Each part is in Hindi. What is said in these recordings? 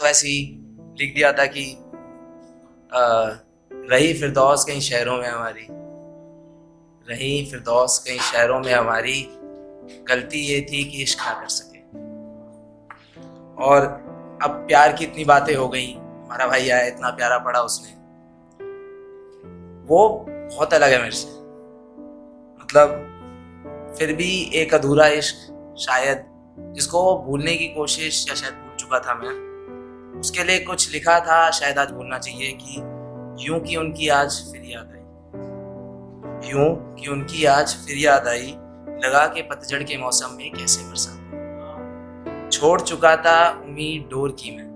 तो ऐसे ही लिख दिया था कि रही फिरदौस कई शहरों में हमारी, रही फिरदौस कई शहरों में हमारी, गलती ये थी कि इश्क ना कर सके। और अब प्यार की इतनी बातें हो गई, हमारा भाई आया, इतना प्यारा पढ़ा उसने, वो बहुत अलग है मेरे से। मतलब फिर भी एक अधूरा इश्क शायद, जिसको भूलने की कोशिश या शायद भूल चुका था मैं, उसके लिए कुछ लिखा था, शायद आज भूलना चाहिए कि यूं कि उनकी आज फिर याद आई, यूं कि उनकी आज फिर याद आई, लगा के पतझड़ के मौसम में कैसे बरसात। छोड़ चुका था उम्मीद डोर की मैं,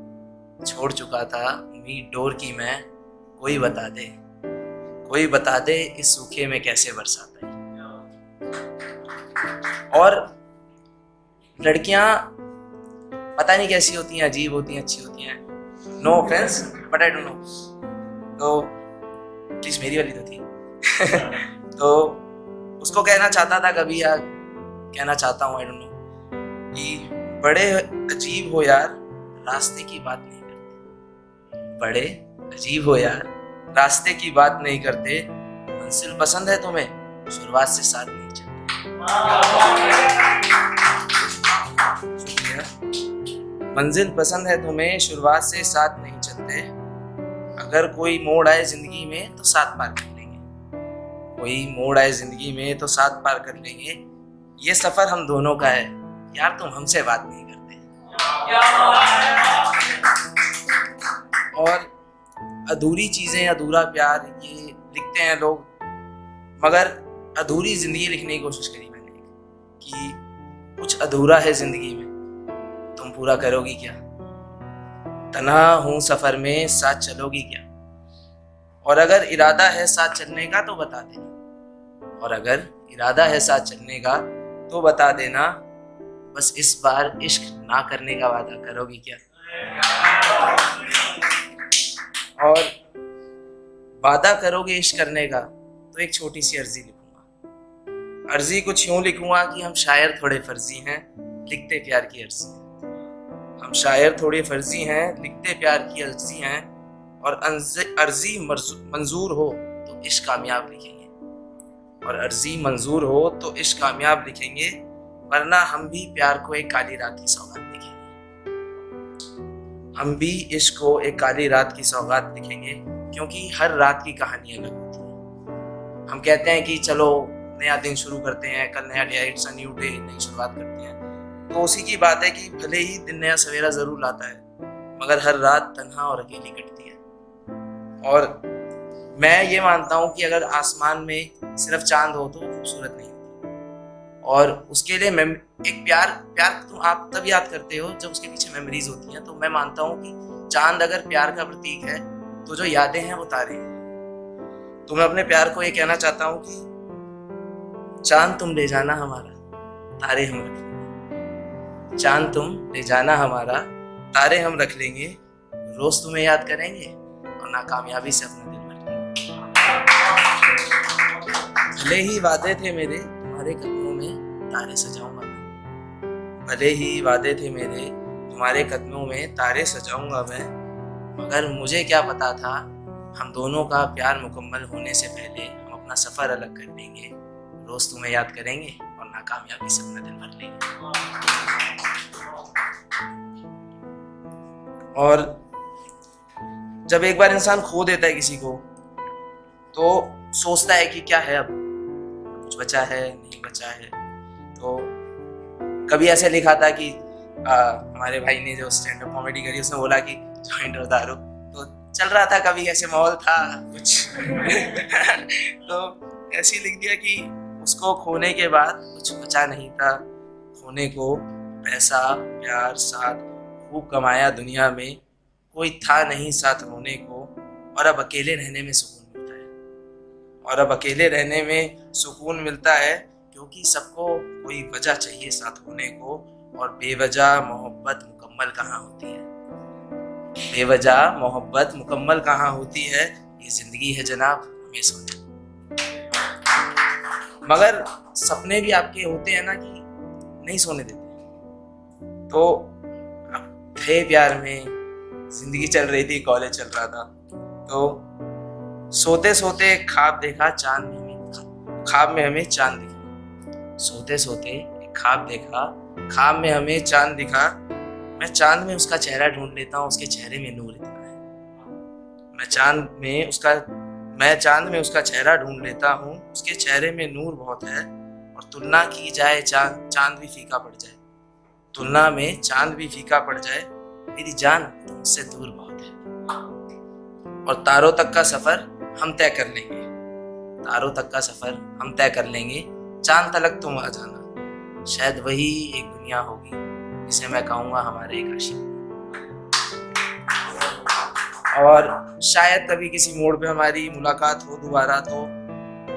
छोड़ चुका था उम्मीद डोर की मैं, कोई बता दे, कोई बता दे इस सूखे में कैसे बरसात आई। और लड़कियां पता नहीं कैसी होती हैं, अजीब होती हैं, अच्छी होती हैं, no offence but I don't know, तो प्लीज मेरी वाली तो थी तो उसको कहना चाहता था कभी, या कहना चाहता हूँ, आई डोंट नो, कि बड़े अजीब हो यार, रास्ते की बात नहीं करते, बड़े अजीब हो यार, रास्ते की बात नहीं करते, मंजिल पसंद है तुम्हें, शुरुआत से साथ नहीं चलते। मंजिल पसंद है तुम्हें, शुरुआत से साथ नहीं चलते, अगर कोई मोड़ आए जिंदगी में तो साथ पार कर लेंगे, कोई मोड़ आए जिंदगी में तो साथ पार कर लेंगे, ये सफर हम दोनों का है, यार तुम हमसे बात नहीं करते। और अधूरी चीजें, अधूरा प्यार, ये लिखते हैं लोग, मगर अधूरी जिंदगी लिखने की कोशिश करी मैंने कि कुछ अधूरा है जिंदगी में, तुम पूरा करोगी क्या, तन्हा हूं सफर में साथ चलोगी क्या, और अगर इरादा है साथ चलने का तो बता देना, और अगर इरादा है साथ चलने का तो बता देना, बस इस बार इश्क ना करने का वादा करोगी क्या। और वादा करोगे इश्क करने का तो एक छोटी सी अर्जी लिखूंगा, अर्जी कुछ यूं लिखूंगा कि हम शायर थोड़े फर्जी हैं, लिखते प्यार की अर्जी हैं, हम शायर थोड़े फर्जी हैं, लिखते प्यार की अर्जी हैं, और अर्जी मंजूर हो तो इश्क कामयाब लिखेंगे, और अर्जी मंजूर हो तो इश्क कामयाब लिखेंगे, वरना हम भी प्यार को एक काली रात की सौगात लिखेंगे, हम भी इश्क को एक काली रात की सौगात लिखेंगे, क्योंकि हर रात की कहानी अलग होती है। हम कहते हैं कि चलो नया दिन शुरू करते हैं, कल नया day, it's a new day, नई शुरुआत करते हैं, तो उसी की बात है कि भले ही दिन नया सवेरा जरूर लाता है, मगर हर रात तन्हा और अकेली कटती है। और मैं ये मानता हूँ कि अगर आसमान में सिर्फ चांद हो तो वो खूबसूरत नहीं होता, और उसके लिए एक प्यार तुम आप तब याद करते हो जब उसके पीछे मेमोरीज होती हैं। तो मैं मानता हूँ कि चांद अगर प्यार का प्रतीक है तो जो यादें हैं वो तारे हैं। तो मैं अपने प्यार को ये कहना चाहता हूँ कि चांद तुम ले जाना हमारा, तारे हम रख लेंगे, चांद तुम ले जाना हमारा, तारे हम रख लेंगे, रोज तुम्हें याद करेंगे और नाकामयाबी से अपना दिल भर लेंगे। भले ही वादे थे मेरे तुम्हारे कदमों में तारे सजाऊंगा मैं, भले ही वादे थे मेरे तुम्हारे कदमों में तारे सजाऊंगा मैं, मगर मुझे क्या पता था हम दोनों का प्यार मुकम्मल होने से पहले हम अपना सफर अलग कर लेंगे, रोज तुम्हें याद करेंगे और नाकामयाबी से अपना दिल भर लेंगे। और जब एक बार इंसान खो देता है किसी को तो सोचता है कि क्या है, अब कुछ बचा है नहीं बचा है। तो कभी ऐसे लिखा था कि हमारे भाई ने जो स्टैंड अप कॉमेडी करी उसने बोला कि जॉइंट और दारू, तो चल रहा था, कभी ऐसे माहौल था कुछ तो ऐसे लिख दिया कि उसको खोने के बाद कुछ बचा नहीं था, खोने को पैसा प्यार साथ खूब कमाया दुनिया में, कोई था नहीं साथ रोने को, और अब अकेले रहने में सुकून मिलता है, और अब अकेले रहने में सुकून मिलता है, क्योंकि सबको कोई वजह चाहिए साथ होने को, और बेवजह मोहब्बत मुकम्मल कहाँ होती है, बेवजह मोहब्बत मुकम्मल कहाँ होती है, ये जिंदगी है जनाब हमें सोने। मगर सपने भी आपके होते हैं ना कि नहीं सोने देते, तो आप थे प्यार में जिंदगी चल रही थी, कॉलेज चल रहा था। तो सोते सोते ख्वाब देखा, ख्वाब में हमें चांद दिखा। सोते सोते एक ख्वाब देखा, ख्वाब में हमें चांद दिखा। मैं चांद में उसका चेहरा ढूंढ लेता हूँ, उसके चेहरे में नूर इतना है। मैं चांद में उसका चेहरा ढूंढ लेता हूँ, उसके चेहरे में नूर बहुत है। और तुलना की जाए चांद भी फीका पड़ जाए, तुलना में चांद भी फीका पड़ जाए, मेरी जान तुमसे दूर बहुत है। और तारों तक का सफर हम तय कर लेंगे, तारों तक का सफर हम तय कर लेंगे। चांद तलक तुम आ जाना, शायद वही एक दुनिया होगी जिसे मैं कहूँगा हमारे एक आशिक। और शायद कभी किसी मोड़ पे हमारी मुलाकात हो दोबारा, तो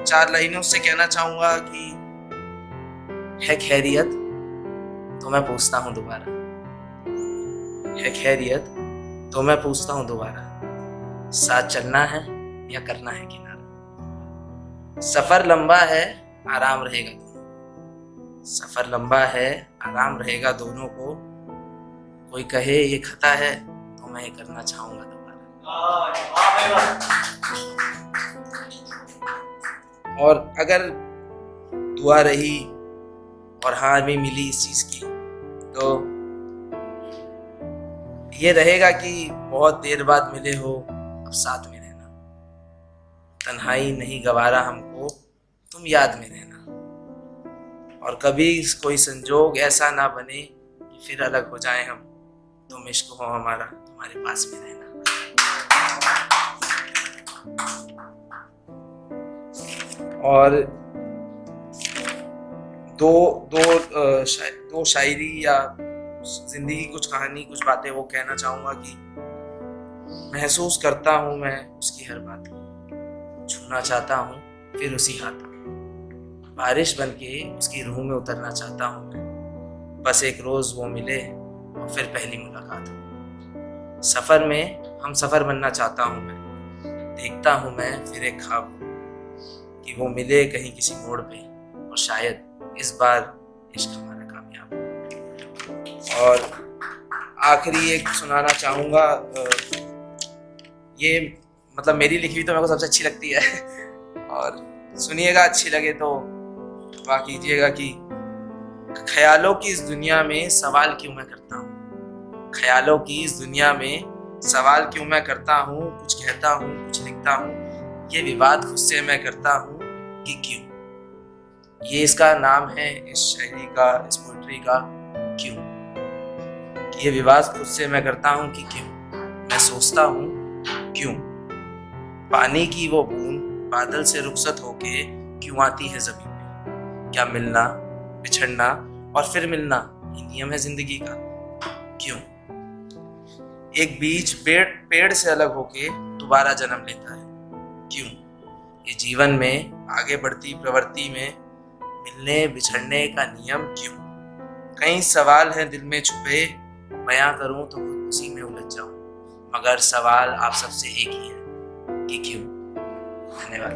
4 लाइनों से कहना चाहूंगा कि है खैरियत, तो मैं पूछता हूँ दोबारा। है खैरियत तो मैं पूछता हूँ दोबारा, साथ चलना है या करना है किनारा। सफर लंबा है, आराम रहेगा दोनों, सफर लंबा है, आराम रहेगा दोनों को। कोई कहे ये खता है, तो मैं ये करना चाहूंगा दोबारा। और अगर दुआ रही और हामी मिली इस चीज की, तो ये रहेगा कि बहुत देर बाद मिले हो, अब साथ में रहना। तन्हाई नहीं गवारा हमको, तुम याद में रहना। और कभी कोई संजोग ऐसा ना बने कि फिर अलग हो जाएं हम, तुम इश्क हो हमारा, तुम्हारे पास में रहना। और दो शायरी या जिंदगी कुछ कहानी, कुछ बातें वो कहना चाहूंगा कि महसूस करता हूँ मैं उसकी हर बात को, छूना चाहता हूँ फिर उसी हाथ को, बारिश बनके उसकी रूह में उतरना चाहता हूँ मैं। बस एक रोज वो मिले और फिर पहली मुलाकात हो। सफर में हम सफर बनना चाहता हूँ मैं, देखता हूँ मैं फिर एक ख्वाब कि वो मिले कहीं किसी मोड़ पे, और शायद इस बार इश्क हमारा कामयाब हो। और आखिरी एक सुनाना चाहूँगा, ये मतलब मेरी लिखी हुई तो मेरे को सबसे अच्छी लगती है और सुनिएगा, अच्छी लगे तो दुआ कीजिएगा कि ख्यालों की इस दुनिया में सवाल क्यों मैं करता हूँ, ख्यालों की इस दुनिया में सवाल क्यों मैं करता हूँ। कुछ कहता हूँ, कुछ लिखता हूँ, ये विवाद खुद से मैं करता हूँ कि क्यों। ये इसका नाम है इस शायरी का, इस पोइट्री का, क्यों। ये विवाद खुद से मैं करता हूँ कि क्यों। मैं सोचता हूँ क्यों। पानी की वो बूंद बादल से रुखसत होके क्यों आती है ज़मीन पे। क्या मिलना, बिछड़ना और फिर मिलना ये नियम है जिंदगी का, क्यों। एक बीज पेड़ से अलग होके दोबारा जन्म लेता है, क्यों। ये जीवन में आगे बढ़ती प्रवृत्ति में मिलने बिछड़ने का नियम क्यों। कई सवाल हैं दिल में छुपे, बयां करूं तो उसी में उलझ जाऊं, मगर सवाल आप सबसे एक ही है कि क्यों। धन्यवाद।